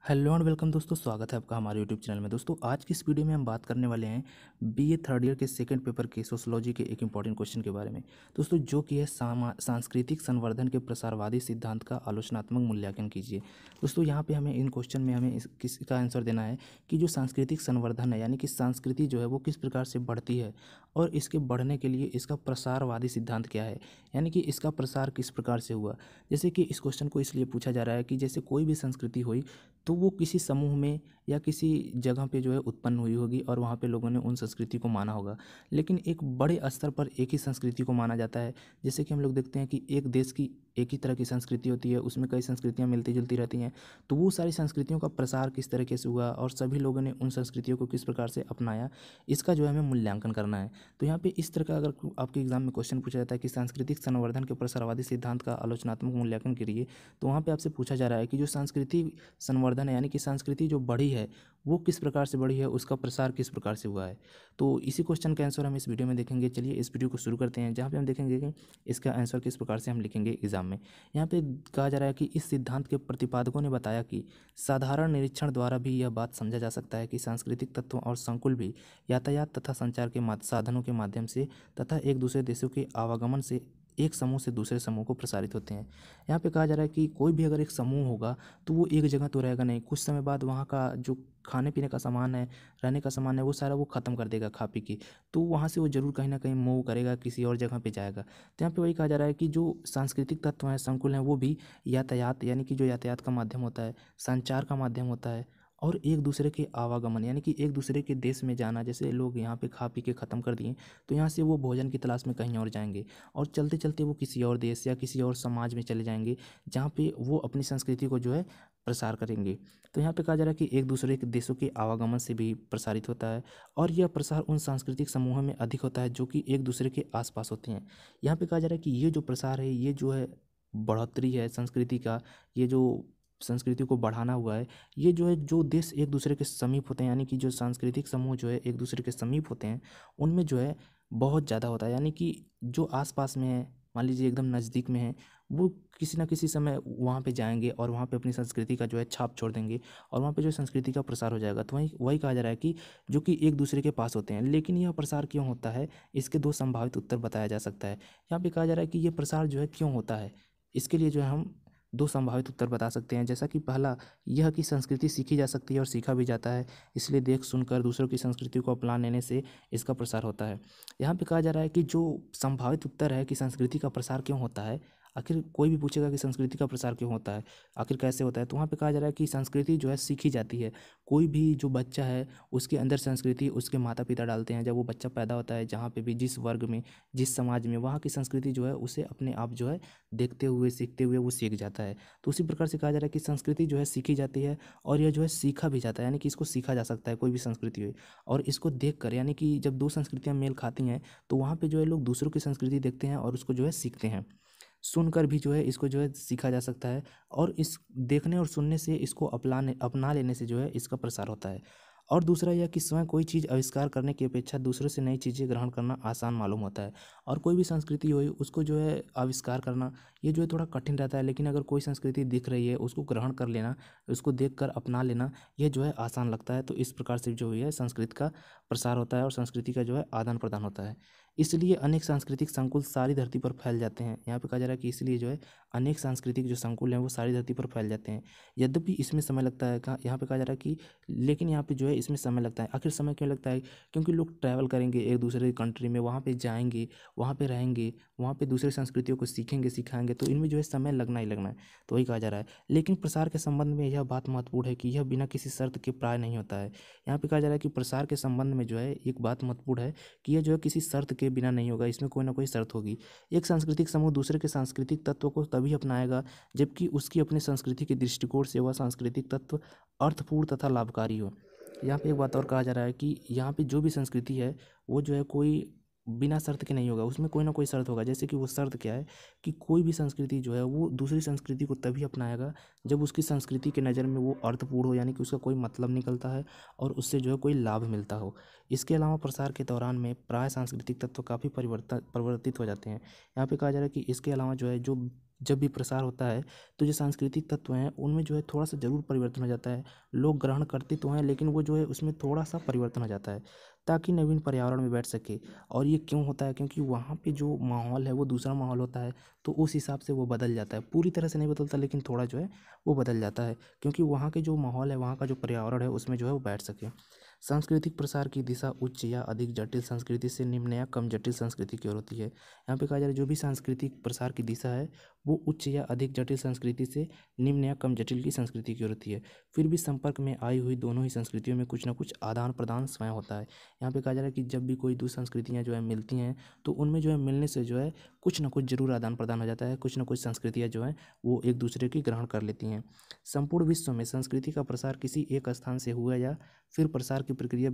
Hello and welcome दोस्तों, स्वागत है आपका हमारे यूट्यूब चैनल में। दोस्तों आज की इस वीडियो में हम बात करने वाले हैं बीए थर्ड ईयर के सेकंड पेपर के सोशियोलॉजी के एक इंपॉर्टेंट क्वेश्चन के बारे में। दोस्तों जो कि है सांस्कृतिक संवर्धन के प्रसारवादी सिद्धांत का आलोचनात्मक मूल्यांकन कीजिए। दोस्तों यहाँ पे हमें इन क्वेश्चन में हमें किसका आंसर देना है कि जो सांस्कृतिक संवर्धन है, यानी कि संस्कृति जो है वो किस प्रकार से बढ़ती है और इसके बढ़ने के लिए इसका प्रसारवादी सिद्धांत क्या है, यानी कि इसका प्रसार किस प्रकार से हुआ। जैसे कि इस क्वेश्चन को इसलिए पूछा जा रहा है कि जैसे कोई भी संस्कृति हुई तो वो किसी समूह में या किसी जगह पे जो है उत्पन्न हुई होगी और वहाँ पे लोगों ने उन संस्कृति को माना होगा। लेकिन एक बड़े स्तर पर एक ही संस्कृति को माना जाता है। जैसे कि हम लोग देखते हैं कि एक देश की एक ही तरह की संस्कृति होती है, उसमें कई संस्कृतियाँ मिलती जुलती रहती हैं। तो वो सारी संस्कृतियों का प्रसार किस तरीके से हुआ और सभी लोगों ने उन संस्कृतियों को किस प्रकार से अपनाया, इसका जो है हमें मूल्यांकन करना है। तो यहाँ पे इस तरह का अगर आपके एग्जाम में क्वेश्चन पूछा जाता है कि सांस्कृतिक संवर्धन के प्रसारवादी सिद्धांत का आलोचनात्मक मूल्यांकन करिए, तो वहाँ पे आपसे पूछा जा रहा है कि जो सांस्कृतिक संवर्धन है, यानी कि संस्कृति जो बढ़ी है वो किस प्रकार से बढ़ी है, उसका प्रसार किस प्रकार से हुआ है। तो इसी क्वेश्चन का आंसर हम इस वीडियो में देखेंगे। चलिए इस वीडियो को शुरू करते हैं, जहाँ पे हम देखेंगे कि इसका आंसर किस प्रकार से हम लिखेंगे एग्जाम में। यहाँ पे कहा जा रहा है कि इस सिद्धांत के प्रतिपादकों ने बताया कि साधारण निरीक्षण द्वारा भी यह बात समझा जा सकता है कि सांस्कृतिक तत्वों और संकुल भी यातायात तथा संचार के साधनों के माध्यम से तथा एक दूसरे देशों के आवागमन से एक समूह से दूसरे समूह को प्रसारित होते हैं। यहाँ पे कहा जा रहा है कि कोई भी अगर एक समूह होगा तो वो एक जगह तो रहेगा नहीं, कुछ समय बाद वहाँ का जो खाने पीने का सामान है, रहने का सामान है, वो सारा वो ख़त्म कर देगा खा पी के। तो वहाँ से वो ज़रूर कहीं ना कहीं मूव करेगा, किसी और जगह पे जाएगा। तो यहाँ पे वही कहा जा रहा है कि जो सांस्कृतिक तत्व हैं, संकुल हैं, वो भी यातायात, यानी कि जो यातायात का माध्यम होता है, संचार का माध्यम होता है और एक दूसरे के आवागमन, यानी कि एक दूसरे के देश में जाना। जैसे लोग यहाँ पे खा पी के ख़त्म कर दिए तो यहाँ से वो भोजन की तलाश में कहीं और जाएंगे और चलते चलते वो किसी और देश या किसी और समाज में चले जाएंगे, जहाँ पे वो अपनी संस्कृति को जो है प्रसार करेंगे। तो यहाँ पे कहा जा रहा है कि एक दूसरे के देशों के आवागमन से भी प्रसारित होता है और यह प्रसार उन सांस्कृतिक समूहों में अधिक होता है जो कि एक दूसरे के आसपास होते हैं। यहाँ पे कहा जा रहा है कि ये जो प्रसार है, ये जो है बढ़ोतरी है संस्कृति का, ये जो संस्कृति को बढ़ाना हुआ है, ये जो है जो देश एक दूसरे के समीप होते हैं, यानी कि जो सांस्कृतिक समूह जो है एक दूसरे के समीप होते हैं, उनमें जो है बहुत ज़्यादा होता है। यानी कि जो आसपास में है, मान लीजिए एकदम नज़दीक में है, वो किसी ना किसी समय वहाँ पे जाएंगे और वहाँ पे अपनी संस्कृति का जो है छाप छोड़ देंगे और वहाँ पे जो संस्कृति का प्रसार हो जाएगा। तो वही वही कहा जा रहा है कि जो कि एक दूसरे के पास होते हैं। लेकिन यह प्रसार क्यों होता है, इसके दो संभावित उत्तर बताया जा सकता है। यहाँ पे कहा जा रहा है कि ये प्रसार जो है क्यों होता है, इसके लिए जो है हम दो संभावित उत्तर बता सकते हैं। जैसा कि पहला यह कि संस्कृति सीखी जा सकती है और सीखा भी जाता है, इसलिए देख सुनकर दूसरों की संस्कृति को अपना लेने से इसका प्रसार होता है। यहाँ पे कहा जा रहा है कि जो संभावित उत्तर है कि संस्कृति का प्रसार क्यों होता है, आखिर कोई भी पूछेगा कि संस्कृति का प्रसार क्यों होता है, आखिर कैसे होता है, तो वहाँ पे कहा जा रहा है कि संस्कृति जो है सीखी जाती है। कोई भी जो बच्चा है उसके अंदर संस्कृति उसके माता पिता डालते हैं। जब वो बच्चा पैदा होता है, जहाँ पे भी जिस वर्ग में जिस समाज में, वहाँ की संस्कृति जो है उसे अपने आप जो है देखते हुए सीखते हुए वो सीख जाता है। तो उसी प्रकार से कहा जा रहा है कि संस्कृति जो है सीखी जाती है और यह जो है सीखा भी जाता है, यानी कि इसको सीखा जा सकता है कोई भी संस्कृति हो। और इसको देख कर, यानी कि जब दो संस्कृतियाँ मेल खाती हैं तो वहाँ पे जो है लोग दूसरों की संस्कृति देखते हैं और उसको जो है सीखते हैं। सुनकर भी जो है इसको जो है सीखा जा सकता है और इस देखने और सुनने से इसको अपना लेने से जो है इसका प्रसार होता है। और दूसरा यह कि स्वयं कोई चीज़ आविष्कार करने की अपेक्षा दूसरों से नई चीज़ें ग्रहण करना आसान मालूम होता है। और कोई भी संस्कृति हो उसको जो है आविष्कार करना ये जो है थोड़ा कठिन रहता है, लेकिन अगर कोई संस्कृति दिख रही है उसको ग्रहण कर लेना, उसको देखकर अपना लेना, यह जो है आसान लगता है। तो इस प्रकार से जो है संस्कृति का प्रसार होता है और संस्कृति का जो है आदान प्रदान होता है। इसलिए अनेक सांस्कृतिक संकुल सारी धरती पर फैल जाते हैं। यहाँ पे कहा जा रहा है कि इसलिए जो है अनेक सांस्कृतिक जो संकुल हैं वो सारी धरती पर फैल जाते हैं। यद्यपि इसमें समय लगता है, कहाँ यहाँ पे कहा जा रहा है कि लेकिन यहाँ पे जो है इसमें समय लगता है। आखिर समय क्यों लगता है, क्योंकि लोग ट्रैवल करेंगे एक दूसरे कंट्री में, वहाँ पे जाएंगे, वहाँ पे रहेंगे, वहाँ पे दूसरे संस्कृतियों को सीखेंगे सिखाएंगे, तो इनमें जो है समय लगना ही लगना है। तो वही कहा जा रहा है। लेकिन प्रसार के संबंध में यह बात महत्वपूर्ण है कि यह बिना किसी शर्त के प्राय नहीं होता है। यहाँ पे कहा जा रहा है कि प्रसार के संबंध में जो है एक बात महत्वपूर्ण है कि यह जो है किसी शर्त के बिना नहीं होगा, इसमें कोई ना कोई शर्त होगी। एक सांस्कृतिक समूह दूसरे के सांस्कृतिक तत्वों को तभी अपनाएगा जबकि उसकी अपनी संस्कृति के दृष्टिकोण से वह सांस्कृतिक तत्व अर्थपूर्ण तथा लाभकारी हो। यहाँ पे एक बात और कहा जा रहा है कि यहाँ पे जो भी संस्कृति है वो जो है कोई बिना शर्त के नहीं होगा, उसमें कोई ना कोई शर्त होगा। जैसे कि वो शर्त क्या है कि कोई भी संस्कृति जो है वो दूसरी संस्कृति को तभी अपनाएगा जब उसकी संस्कृति के नज़र में वो अर्थपूर्ण हो, यानी कि उसका कोई मतलब निकलता है और उससे जो है कोई लाभ मिलता हो। इसके अलावा प्रसार के दौरान में प्राय सांस्कृतिक तत्व काफ़ी परिवर्तित हो जाते हैं। यहाँ पे कहा जा रहा है कि इसके अलावा जो है जो जब भी प्रसार होता है तो जो सांस्कृतिक तत्व हैं उनमें जो है थोड़ा सा ज़रूर परिवर्तन हो जाता है। लोग ग्रहण करते तो हैं लेकिन वो जो है उसमें थोड़ा सा परिवर्तन हो जाता है ताकि नवीन पर्यावरण में बैठ सके। और ये क्यों होता है? क्योंकि वहाँ पे जो माहौल है वो दूसरा माहौल होता है, तो उस हिसाब से वो बदल जाता है। पूरी तरह से नहीं बदलता लेकिन थोड़ा जो है वो बदल जाता है, क्योंकि वहाँ के जो माहौल है, वहाँ का जो पर्यावरण है उसमें जो है वो बैठ सके। सांस्कृतिक प्रसार की दिशा उच्च या अधिक जटिल संस्कृति से निम्न या कम जटिल संस्कृति की ओर होती है। यहाँ पे कहा जा रहा है जो भी सांस्कृतिक प्रसार की दिशा है वो उच्च या अधिक जटिल संस्कृति से निम्न या कम जटिल की संस्कृति की ओर होती है। फिर भी संपर्क में आई हुई दोनों ही संस्कृतियों में कुछ ना कुछ आदान प्रदान स्वयं होता है। यहाँ पे कहा जा रहा है कि जब भी कोई दो संस्कृतियाँ जो है मिलती हैं तो उनमें जो है मिलने से जो है कुछ ना कुछ जरूर आदान प्रदान हो जाता है, कुछ ना कुछ संस्कृतियाँ जो हैं वो एक दूसरे की ग्रहण कर लेती हैं। संपूर्ण विश्व में संस्कृति का प्रसार किसी एक स्थान से हुआ या फिर प्रसार की प्रक्रिया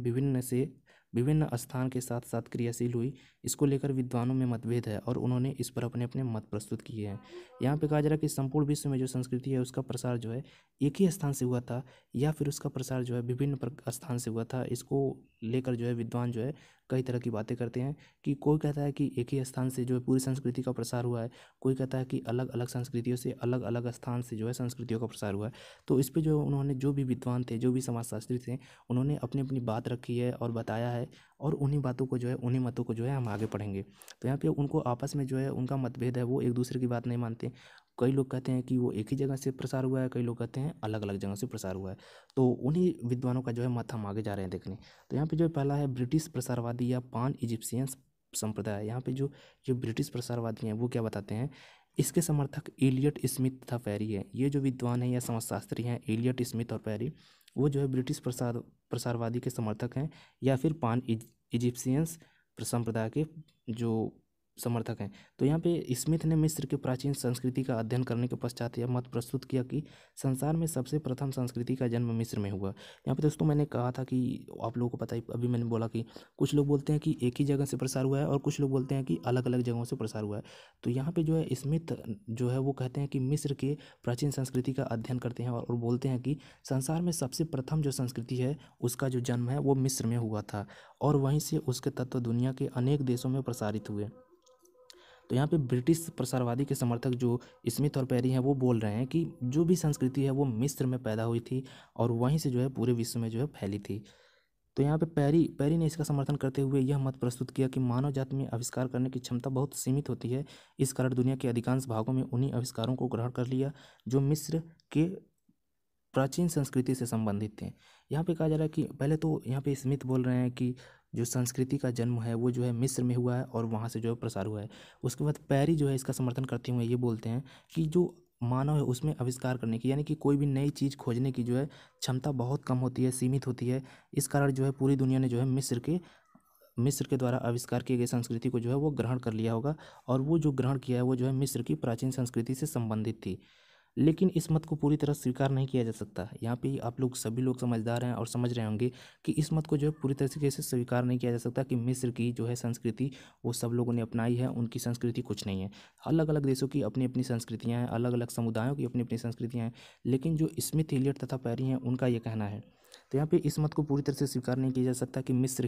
विभिन्न स्थान के साथ साथ क्रियाशील हुई, इसको लेकर विद्वानों में मतभेद है और उन्होंने इस पर अपने अपने मत प्रस्तुत किए हैं। यहाँ पे कहा जा रहा है कि संपूर्ण विश्व में जो संस्कृति है उसका प्रसार जो है एक ही स्थान से हुआ था या फिर उसका प्रसार जो है विभिन्न स्थान से हुआ था। इसको लेकर जो है विद्वान जो है कई तरह की बातें करते हैं कि कोई कहता है कि एक ही स्थान से जो है पूरी संस्कृति का प्रसार हुआ है, कोई कहता है कि अलग अलग संस्कृतियों से अलग अलग स्थान से जो है संस्कृतियों का प्रसार हुआ है। तो इस पे जो उन्होंने जो भी विद्वान थे, जो भी समाजशास्त्री थे, उन्होंने अपनी अपनी बात रखी है और बताया है और उन्हीं बातों को जो है उन्हीं मतों को जो है हम आगे पढ़ेंगे। तो यहाँ पे उनको आपस में जो है उनका मतभेद है, वो एक दूसरे की बात नहीं मानते। कई लोग कहते हैं कि वो एक ही जगह से प्रसार हुआ है, कई लोग कहते हैं अलग अलग जगह से प्रसार हुआ है। तो उन्हीं विद्वानों का जो है मत हम आगे जा रहे हैं देखने। तो यहाँ पे जो पहला है ब्रिटिश प्रसारवादी या पान इजिप्शियन संप्रदाय। यहाँ पे जो ब्रिटिश प्रसारवादी हैं वो क्या बताते हैं, इसके समर्थक एलियट स्मिथ तथा पेरी है। ये जो विद्वान हैं या समाजशास्त्री हैं एलियट स्मिथ और पेरी, वो जो है ब्रिटिश प्रसारवादी के समर्थक हैं या फिर पान इजिप्शियंस संप्रदाय के जो समर्थक हैं। तो यहाँ पे स्मिथ ने मिस्र के प्राचीन संस्कृति का अध्ययन करने के पश्चात यह मत प्रस्तुत किया कि संसार में सबसे प्रथम संस्कृति का जन्म मिस्र में हुआ। यहाँ पे दोस्तों मैंने कहा था कि आप लोगों को पता ही, अभी मैंने बोला कि कुछ लोग बोलते हैं कि एक ही जगह से प्रसार हुआ है और कुछ लोग बोलते हैं कि अलग अलग जगहों से प्रसार हुआ है। तो यहाँ पे जो है स्मिथ जो है वो कहते हैं कि मिस्र के प्राचीन संस्कृति का अध्ययन करते हैं और बोलते हैं कि संसार में सबसे प्रथम जो संस्कृति है उसका जो जन्म है वो मिस्र में हुआ था और वहीं से उसके तत्व दुनिया के अनेक देशों में प्रसारित हुए। तो यहाँ पे ब्रिटिश प्रसारवादी के समर्थक जो स्मिथ और पेरी हैं वो बोल रहे हैं कि जो भी संस्कृति है वो मिस्र में पैदा हुई थी और वहीं से जो है पूरे विश्व में जो है फैली थी। तो यहाँ पे पेरी ने इसका समर्थन करते हुए यह मत प्रस्तुत किया कि मानव जाति में आविष्कार करने की क्षमता बहुत सीमित होती है, इस कारण दुनिया के अधिकांश भागों में उन्हीं आविष्कारों को ग्रहण कर लिया जो मिस्र के प्राचीन संस्कृति से संबंधित थे। यहाँ पे कहा जा रहा है कि पहले तो यहाँ पे स्मिथ बोल रहे हैं कि जो संस्कृति का जन्म है वो जो है मिस्र में हुआ है और वहाँ से जो है प्रसार हुआ है। उसके बाद पेरी जो है इसका समर्थन करते हुए ये बोलते हैं कि जो मानव है उसमें आविष्कार करने की, यानी कि कोई भी नई चीज़ खोजने की जो है क्षमता बहुत कम होती है, सीमित होती है। इस कारण जो है पूरी दुनिया ने जो है मिस्र के द्वारा आविष्कार किए गए संस्कृति को जो है वो ग्रहण कर लिया होगा और वो जो ग्रहण किया है वो जो है मिस्र की प्राचीन संस्कृति से संबंधित थी। लेकिन इस मत को पूरी तरह स्वीकार नहीं किया जा सकता। यहाँ पे आप लोग सभी लोग समझदार हैं और समझ रहे होंगे कि इस मत को जो है पूरी तरीके से स्वीकार नहीं किया जा सकता कि मिस्र की जो है संस्कृति वो सब लोगों ने अपनाई है, उनकी संस्कृति कुछ नहीं है। अलग अलग देशों की अपनी अपनी संस्कृतियाँ हैं, अलग अलग समुदायों की अपनी अपनी संस्कृतियाँ हैं, लेकिन जो स्मिथ, एलियट तथा पेरी हैं उनका ये कहना है। तो यहाँ पे इस मत को पूरी तरह से स्वीकार नहीं किया जा सकता कि मिस्र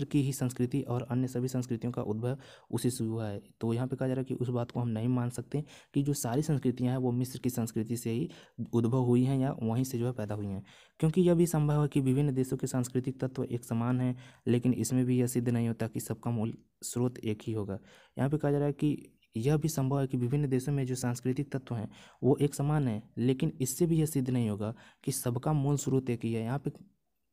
की ही संस्कृति और अन्य सभी संस्कृतियों का उद्भव उसी से हुआ है। तो यहाँ पे कहा जा रहा है कि उस बात को हम नहीं मान सकते कि जो सारी संस्कृतियाँ हैं वो मिस्र की संस्कृति से ही उद्भव हुई हैं या वहीं से जो है पैदा हुई हैं, क्योंकि यह भी संभव है कि विभिन्न देशों के सांस्कृतिक तत्व एक समान हैं, लेकिन इसमें भी यह सिद्ध नहीं होता कि सबका मूल स्रोत एक ही होगा। यहाँ पे कहा जा रहा है कि यह भी संभव है कि विभिन्न देशों में जो सांस्कृतिक तत्व हैं वो एक समान है, लेकिन इससे भी यह सिद्ध नहीं होगा कि सबका मूल स्रोत एक ही है। यहाँ पे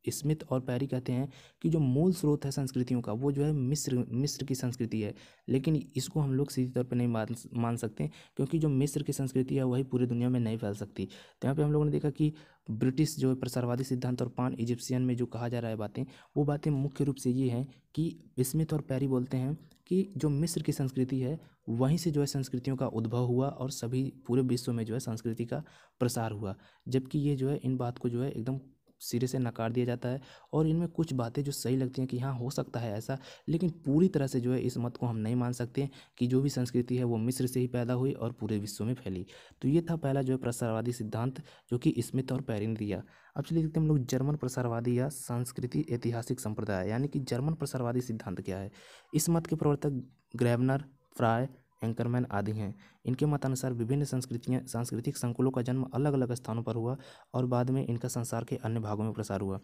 स्मिथ और पेरी कहते हैं कि जो मूल स्रोत है संस्कृतियों का वो जो है मिस्र की संस्कृति है, लेकिन इसको हम लोग सीधे तौर पे नहीं मान सकते, क्योंकि जो मिस्र की संस्कृति है वही पूरी दुनिया में नहीं फैल सकती। तो यहाँ पे हम लोगों ने देखा कि ब्रिटिश जो प्रसारवादी सिद्धांत और पान इजिप्शियन में जो कहा जा रहा है बातें, वो बातें मुख्य रूप से ये हैं कि स्मिथ और पेरी बोलते हैं कि जो मिस्र की संस्कृति है वहीं से जो है संस्कृतियों का उद्भव हुआ और सभी पूरे विश्व में जो है संस्कृति का प्रसार हुआ, जबकि ये जो है इन बात को जो है एकदम सिरे से नकार दिया जाता है। और इनमें कुछ बातें जो सही लगती हैं कि हाँ हो सकता है ऐसा, लेकिन पूरी तरह से जो है इस मत को हम नहीं मान सकते कि जो भी संस्कृति है वो मिस्र से ही पैदा हुई और पूरे विश्व में फैली। तो ये था पहला जो है प्रसारवादी सिद्धांत जो कि स्मिथ और पेरी ने दिया। अब चलिए देखते हैं हम लोग जर्मन प्रसारवादी या संस्कृति ऐतिहासिक संप्रदाय, यानी कि जर्मन प्रसारवादी सिद्धांत क्या है। इस मत के प्रवर्तक ग्रेबनर, फ्राय, एंकरमैन आदि हैं। इनके मतानुसार विभिन्न सांस्कृतिक संकुलों का जन्म अलग अलग स्थानों पर हुआ और बाद में इनका संसार के अन्य भागों में प्रसार हुआ।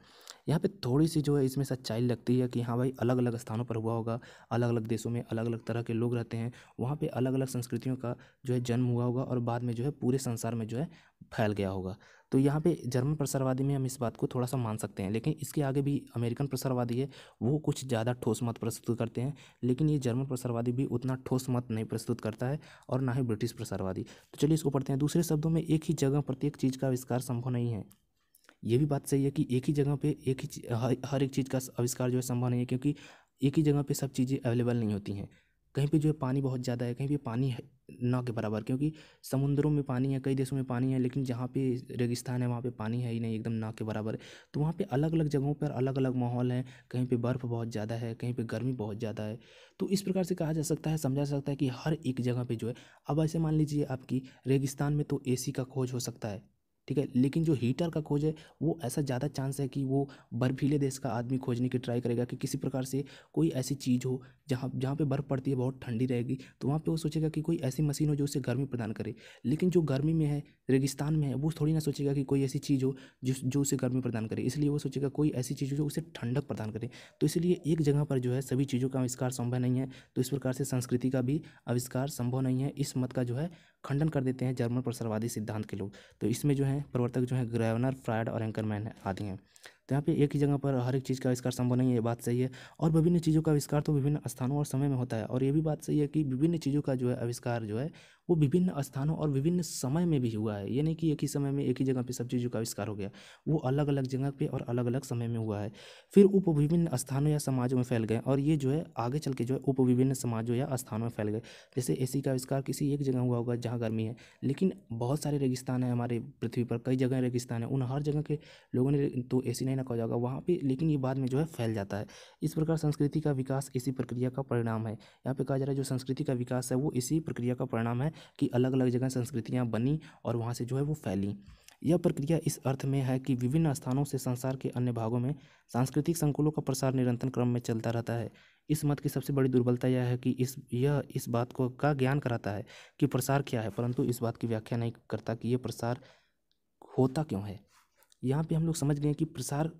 यहाँ पे थोड़ी सी जो है इसमें सच्चाई लगती है कि हाँ भाई अलग अलग स्थानों पर हुआ होगा, अलग अलग देशों में अलग अलग तरह के लोग रहते हैं, वहाँ पे अलग अलग संस्कृतियों का जो है जन्म हुआ होगा और बाद में जो है पूरे संसार में जो है फैल गया होगा। तो यहाँ पे जर्मन प्रसारवादी में हम इस बात को थोड़ा सा मान सकते हैं, लेकिन इसके आगे भी अमेरिकन प्रसारवादी है, वो कुछ ज़्यादा ठोस मत प्रस्तुत करते हैं, लेकिन ये जर्मन प्रसारवादी भी उतना ठोस मत नहीं प्रस्तुत करता है और ना ही ब्रिटिश प्रसारवादी। तो चलिए इसको पढ़ते हैं। दूसरे शब्दों में एक ही जगह प्रत्येक चीज़ का आविष्कार संभव नहीं है। ये भी बात सही है कि एक ही जगह पे एक ही हर एक चीज़ का आविष्कार जो है संभव नहीं है, क्योंकि एक ही जगह पे सब चीज़ें अवेलेबल नहीं होती हैं। कहीं पे जो है पानी बहुत ज़्यादा है, कहीं पे पानी है ना के बराबर, क्योंकि समुद्रों में पानी है, कई देशों में पानी है, लेकिन जहाँ पे रेगिस्तान है वहाँ पे पानी है ही नहीं, एकदम ना के बराबर है। तो वहाँ पे अलग अलग जगहों पर अलग अलग माहौल है, कहीं पे बर्फ़ बहुत ज़्यादा है, कहीं पे गर्मी बहुत ज़्यादा है। तो इस प्रकार से कहा जा सकता है, समझा जा सकता है कि हर एक जगह पे जो है, अब ऐसे मान लीजिए आपकी रेगिस्तान में तो एसी का खोज हो सकता है, ठीक है, लेकिन जो हीटर का खोज है वो ऐसा ज़्यादा चांस है कि वो बर्फीले देश का आदमी खोजने की ट्राई करेगा कि किसी प्रकार से कोई ऐसी चीज़ हो जहाँ जहाँ पे बर्फ़ पड़ती है, बहुत ठंडी रहेगी, तो वहाँ पे वो सोचेगा कि कोई ऐसी मशीन हो जो उसे गर्मी प्रदान करे। लेकिन जो गर्मी में है, रेगिस्तान में है, वो थोड़ी ना सोचेगा कि कोई ऐसी चीज़ हो जो उसे गर्मी प्रदान करे, इसलिए वो सोचेगा कोई ऐसी चीज़ हो जो उसे ठंडक प्रदान करे। तो इसलिए एक जगह पर जो है सभी चीज़ों का आविष्कार संभव नहीं है। तो इस प्रकार से संस्कृति का भी आविष्कार संभव नहीं है। इस मत का जो है खंडन कर देते हैं जर्मन प्रसारवादी सिद्धांत के लोग। तो इसमें जो है प्रवर्तक जो है ग्रेवनर, फ्रायड और एंकरमैन आदि हैं। तो यहाँ पे एक ही जगह पर हर एक चीज़ का आविष्कार संभव नहीं है, ये बात सही है। और विभिन्न चीज़ों का आविष्कार तो विभिन्न स्थानों और समय में होता है, और ये भी बात सही है कि विभिन्न चीज़ों का जो है आविष्कार जो है वो विभिन्न स्थानों और विभिन्न समय में भी हुआ है। ये नहीं कि एक ही समय में एक ही जगह पे सब चीज़ों का आविष्कार हो गया, वो अलग अलग जगह पे और अलग अलग समय में हुआ है। फिर उप विभिन्न स्थानों या समाजों में फैल गए, और ये जो है आगे चल के जो है उप विभिन्न समाजों या स्थानों में फैल गए। जैसे एसी का आविष्कार किसी एक जगह हुआ होगा जहाँ गर्मी है, लेकिन बहुत सारे रेगिस्तान है हमारे पृथ्वी पर, कई जगह रेगिस्तान है, उन हर जगह के लोगों ने तो एसी नहीं रखा जाएगा वहाँ पे, लेकिन ये बाद में जो है फैल जाता है। इस प्रकार संस्कृति का विकास इसी प्रक्रिया का परिणाम है। यहाँ पे कहा जा रहा है जो संस्कृति का विकास है वो इसी प्रक्रिया का परिणाम है कि अलग अलग जगह संस्कृतियाँ बनी और वहाँ से जो है वो फैली। यह प्रक्रिया इस अर्थ में है कि विभिन्न स्थानों से संसार के अन्य भागों में सांस्कृतिक संकुलों का प्रसार निरंतर क्रम में चलता रहता है। इस मत की सबसे बड़ी दुर्बलता यह है कि इस बात को का ज्ञान कराता है कि प्रसार क्या है, परंतु इस बात की व्याख्या नहीं करता कि ये प्रसार होता क्यों है। यहाँ पे हम लोग समझ गए कि प्रसार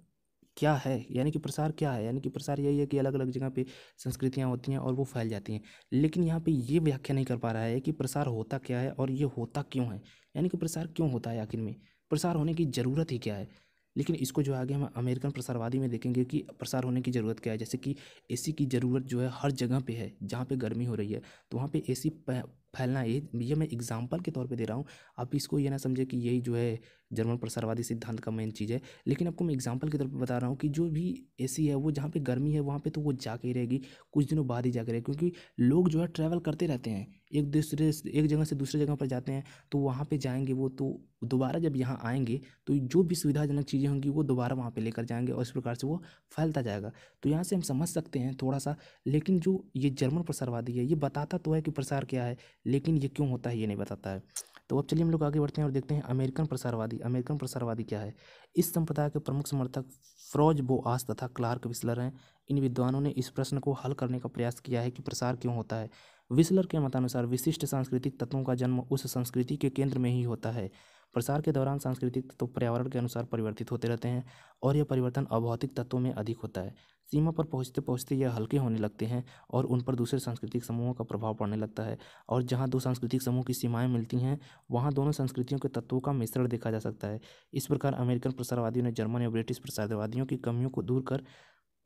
क्या है, यानी कि प्रसार क्या है, यानी कि प्रसार यही है कि अलग अलग जगह पे संस्कृतियाँ होती हैं और वो फैल जाती हैं। लेकिन यहाँ पे ये व्याख्या नहीं कर पा रहा है कि प्रसार होता क्या है और ये होता क्यों है, यानी कि प्रसार क्यों होता है, आखिर में प्रसार होने की ज़रूरत ही क्या है। लेकिन इसको जो आगे हम अमेरिकन प्रसारवादी में देखेंगे कि प्रसार होने की ज़रूरत क्या है। जैसे कि एसी की ज़रूरत जो है हर जगह पे है, जहाँ पे गर्मी हो रही है तो वहाँ पे एसी फैलना, ये मैं एग्जांपल के तौर पे दे रहा हूँ। आप इसको ये ना समझे कि यही जो है जर्मन प्रसारवादी सिद्धांत का मेन चीज़ है, लेकिन आपको मैं एग्जांपल के तौर पे बता रहा हूँ कि जो भी एसी है वो जहाँ पे गर्मी है वहाँ पे तो वो जाके ही रहेगी, कुछ दिनों बाद ही जाके रहेगी, क्योंकि लोग जो है ट्रैवल करते रहते हैं, एक जगह से दूसरे जगह पर जाते हैं, तो वहाँ पे जाएंगे वो, तो दोबारा जब यहाँ आएंगे तो जो भी सुविधाजनक चीज़ें होंगी वो दोबारा वहाँ पे लेकर जाएंगे और इस प्रकार से वो फैलता जाएगा। तो यहाँ से हम समझ सकते हैं थोड़ा सा, लेकिन जो ये जर्मन प्रसारवादी है ये बताता तो है कि प्रसार क्या है, लेकिन ये क्यों होता है ये नहीं बताता है। तो अब चलिए हम लोग आगे बढ़ते हैं और देखते हैं अमेरिकन प्रसारवादी। अमेरिकन प्रसारवादी क्या है। इस संप्रदाय के प्रमुख समर्थक फ्रोज बोआस तथा क्लार्क विस्लर हैं। इन विद्वानों ने इस प्रश्न को हल करने का प्रयास किया है कि प्रसार क्यों होता है। विस्लर के मतानुसार विशिष्ट सांस्कृतिक तत्वों का जन्म उस संस्कृति के केंद्र में ही होता है। प्रसार के दौरान सांस्कृतिक तत्व पर्यावरण के अनुसार परिवर्तित होते रहते हैं और यह परिवर्तन अभौतिक तत्वों में अधिक होता है। सीमा पर पहुँचते पहुँचते यह हल्के होने लगते हैं और उन पर दूसरे सांस्कृतिक समूहों का प्रभाव पड़ने लगता है, और जहाँ दो सांस्कृतिक समूह की सीमाएं मिलती हैं वहाँ दोनों संस्कृतियों के तत्वों का मिश्रण देखा जा सकता है। इस प्रकार अमेरिकन प्रसारवादियों ने जर्मन या ब्रिटिश प्रसारवादियों की कमियों को दूर कर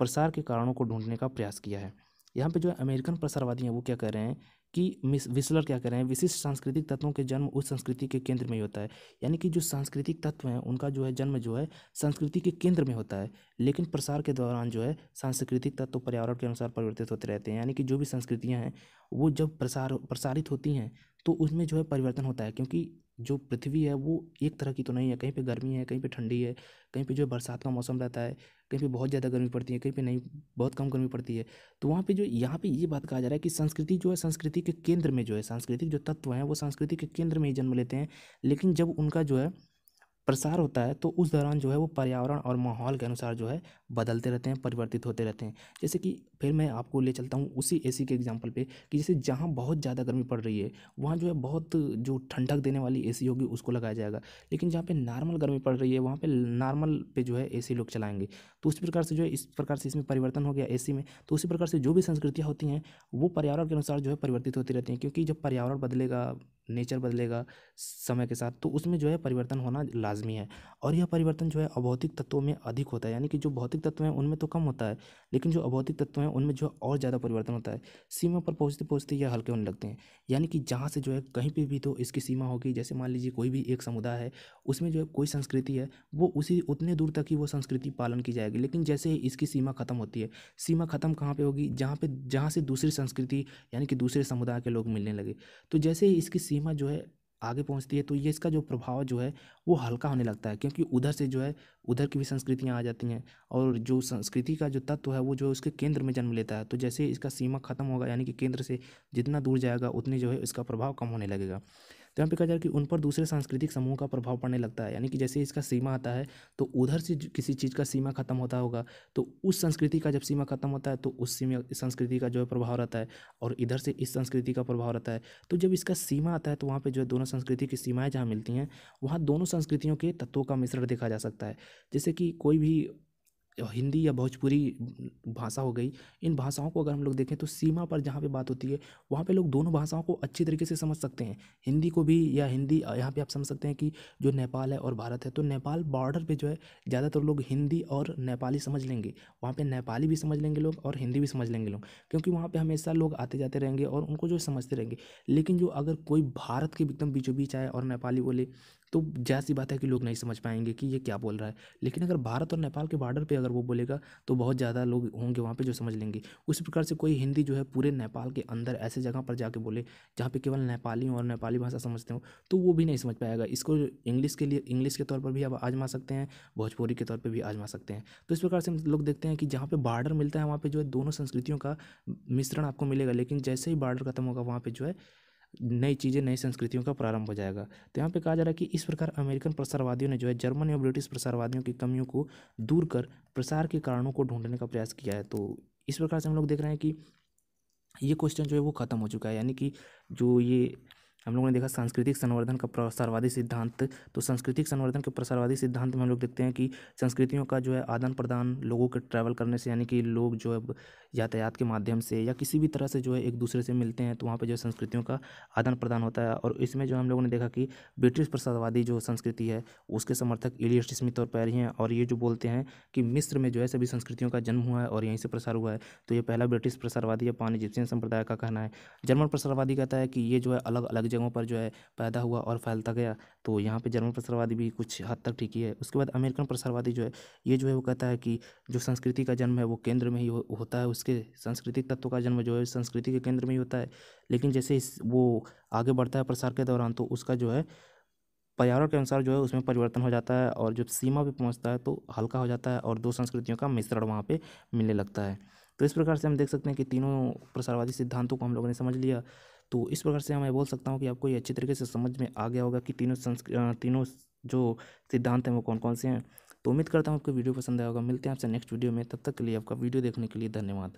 प्रसार के कारणों को ढूंढने का प्रयास किया है। यहाँ पे जो है अमेरिकन प्रसारवादी हैं वो क्या कह रहे हैं कि विस्लर क्या कह रहे हैं, विशिष्ट सांस्कृतिक तत्वों के जन्म उस संस्कृति के केंद्र में ही होता है। यानी कि जो सांस्कृतिक तत्व हैं उनका जो है जन्म जो है संस्कृति के केंद्र में होता है, लेकिन प्रसार के दौरान जो है सांस्कृतिक तत्व पर्यावरण के अनुसार परिवर्तित होते रहते हैं। यानी कि जो भी संस्कृतियाँ हैं वो जब प्रसारित होती हैं तो उसमें जो है परिवर्तन होता है, क्योंकि जो पृथ्वी है वो एक तरह की तो नहीं है, कहीं पे गर्मी है, कहीं पे ठंडी है, कहीं पे जो है बरसात का मौसम रहता है, कहीं पे बहुत ज़्यादा गर्मी पड़ती है, कहीं पे नहीं, बहुत कम गर्मी पड़ती है। तो वहाँ पे जो यहाँ पे ये बात कहा जा रहा है कि संस्कृति जो है, संस्कृति के केंद्र में जो है, सांस्कृतिक जो तत्व हैं वो संस्कृति के केंद्र में ही जन्म लेते हैं, लेकिन जब उनका जो है प्रसार होता है तो उस दौरान जो है वो पर्यावरण और माहौल के अनुसार जो है बदलते रहते हैं, परिवर्तित होते रहते हैं। जैसे कि फिर मैं आपको ले चलता हूँ उसी एसी के एग्जांपल पे कि जैसे जहाँ बहुत ज़्यादा गर्मी पड़ रही है वहाँ जो है बहुत जो ठंडक देने वाली एसी होगी उसको लगाया जाएगा, लेकिन जहाँ पे नॉर्मल गर्मी पड़ रही है वहाँ पे नॉर्मल पे जो है एसी लोग चलाएंगे। तो उस प्रकार से जो है, इस प्रकार से इसमें परिवर्तन हो गया एसी में। तो उसी प्रकार से जो भी संस्कृतियाँ होती हैं वो पर्यावरण के अनुसार जो है परिवर्तित होती रहती हैं, क्योंकि जब पर्यावरण बदलेगा, नेचर बदलेगा समय के साथ, तो उसमें जो है परिवर्तन होना लाजमी है। और यह परिवर्तन जो है अभौतिक तत्वों में अधिक होता है, यानी कि जो भौतिक तत्व हैं उनमें तो कम होता है, लेकिन जो अभौतिक तत्व हैं उनमें जो है और ज़्यादा परिवर्तन होता है। सीमा पर पहुँचते पहुँचते यह हल्के होने लगते हैं, यानी कि जहाँ से जो है कहीं पे भी तो इसकी सीमा होगी। जैसे मान लीजिए कोई भी एक समुदाय है, उसमें जो है कोई संस्कृति है, वो उसी उतने दूर तक ही वो संस्कृति पालन की जाएगी, लेकिन जैसे ही इसकी सीमा खत्म होती है, सीमा खत्म कहाँ पे होगी, जहाँ से दूसरी संस्कृति यानी कि दूसरे समुदाय के लोग मिलने लगे। तो जैसे ही इसकी सीमा जो है आगे पहुंचती है तो ये इसका जो प्रभाव जो है वो हल्का होने लगता है, क्योंकि उधर से जो है उधर की भी संस्कृतियाँ आ जाती हैं, और जो संस्कृति का जो तत्व है वो जो है उसके केंद्र में जन्म लेता है। तो जैसे ही इसका सीमा खत्म होगा, यानी कि केंद्र से जितना दूर जाएगा उतनी जो है इसका प्रभाव कम होने लगेगा। तो यहाँ पे कहा जाए कि उन पर दूसरे सांस्कृतिक समूह का प्रभाव पड़ने लगता है, यानी कि जैसे इसका सीमा आता है तो उधर से किसी चीज़ का सीमा खत्म होता होगा, तो उस संस्कृति का जब सीमा खत्म होता है तो उस सीमा संस्कृति का जो है प्रभाव रहता है, और इधर से इस संस्कृति का प्रभाव रहता है। तो जब इसका सीमा आता है तो वहाँ पे जो है दोनों संस्कृति की सीमाएं जहाँ मिलती हैं वहाँ दोनों संस्कृतियों के तत्वों का मिश्रण देखा जा सकता है। जैसे कि कोई भी हिंदी या भोजपुरी भाषा हो गई, इन भाषाओं को अगर हम लोग देखें तो सीमा पर जहाँ पे बात होती है वहाँ पे लोग दोनों भाषाओं को अच्छी तरीके से समझ सकते हैं। हिंदी को भी, या हिंदी यहाँ पे आप समझ सकते हैं कि जो नेपाल है और भारत है, तो नेपाल बॉर्डर पे जो है ज़्यादातर लोग हिंदी और नेपाली समझ लेंगे, वहाँ पे नेपाली भी समझ लेंगे लोग और हिंदी भी समझ लेंगे लोग, क्योंकि वहाँ पे हमेशा लोग आते जाते रहेंगे और उनको जो समझते रहेंगे। लेकिन जो अगर कोई भारत के एकदम बीचों बीच आए और नेपाली बोले तो जाहिर सी बात है कि लोग नहीं समझ पाएंगे कि ये क्या बोल रहा है। लेकिन अगर भारत और नेपाल के बॉर्डर पे अगर वो बोलेगा तो बहुत ज़्यादा लोग होंगे वहाँ पे जो समझ लेंगे। उसी प्रकार से कोई हिंदी जो है पूरे नेपाल के अंदर ऐसे जगह पर जाके बोले जहाँ पे केवल नेपाली और नेपाली भाषा समझते हो तो वो भी नहीं समझ पाएगा। इसको इंग्लिश के लिए इंग्लिश के तौर पर भी आप आजमा सकते हैं, भोजपुरी के तौर पर भी आजमा सकते हैं। तो इस प्रकार से हम लोग देखते हैं कि जहाँ पे बॉर्डर मिलता है वहाँ पे जो है दोनों संस्कृतियों का मिश्रण आपको मिलेगा, लेकिन जैसे ही बॉर्डर खत्म होगा वहाँ पे जो है नई चीज़ें, नई संस्कृतियों का प्रारंभ हो जाएगा। तो यहाँ पे कहा जा रहा है कि इस प्रकार अमेरिकन प्रसारवादियों ने जो है जर्मन या ब्रिटिश प्रसारवादियों की कमियों को दूर कर प्रसार के कारणों को ढूंढने का प्रयास किया है। तो इस प्रकार से हम लोग देख रहे हैं कि ये क्वेश्चन जो है वो खत्म हो चुका है, यानी कि जो ये हम लोगों ने देखा सांस्कृतिक संवर्धन का प्रसारवादी सिद्धांत। तो सांस्कृतिक संवर्धन के प्रसारवादी सिद्धांत में हम लोग देखते हैं कि संस्कृतियों का जो है आदान प्रदान लोगों के ट्रैवल करने से, यानी कि लोग जो है यातायात के माध्यम से या किसी भी तरह से जो है एक दूसरे से मिलते हैं, तो वहाँ पे जो है संस्कृतियों का आदान प्रदान होता है। और इसमें जो हम लोगों ने देखा कि ब्रिटिश प्रसारवादी जो संस्कृति है उसके समर्थक इलियट स्मिथ और पैरी हैं, और ये जो बोलते हैं कि मिस्र में जो है सभी संस्कृतियों का जन्म हुआ है और यहीं से प्रसार हुआ है। तो ये पहला ब्रिटिश प्रसारवादी या पान इजिप्शियन संप्रदाय का कहना है। जर्मन प्रसारवादी कहता है कि ये जो है अलग अलग जगहों पर जो है पैदा हुआ और फैलता गया। तो यहाँ पे जर्मन प्रसारवादी भी कुछ हद तक ठीक ही है। उसके बाद अमेरिकन प्रसारवादी जो है ये जो है वो कहता है कि जो संस्कृति का जन्म है वो केंद्र में ही होता है, उसके सांस्कृतिक तत्वों का जन्म जो है संस्कृति के केंद्र में ही होता है, लेकिन जैसे वो आगे बढ़ता है प्रसार के दौरान तो उसका जो है पर्यावरण के अनुसार जो है उसमें परिवर्तन हो जाता है, और जब सीमा पे पहुंचता है तो हल्का हो जाता है और दो संस्कृतियों का मिश्रण वहाँ पे मिलने लगता है। तो इस प्रकार से हम देख सकते हैं कि तीनों प्रसारवादी सिद्धांतों को हम लोगों ने समझ लिया। तो इस प्रकार से मैं बोल सकता हूँ कि आपको ये अच्छी तरीके से समझ में आ गया होगा कि तीनों जो सिद्धांत हैं वो कौन कौन से हैं। तो उम्मीद करता हूँ आपको वीडियो पसंद आया होगा। मिलते हैं आपसे नेक्स्ट वीडियो में, तब तक के लिए आपका वीडियो देखने के लिए धन्यवाद।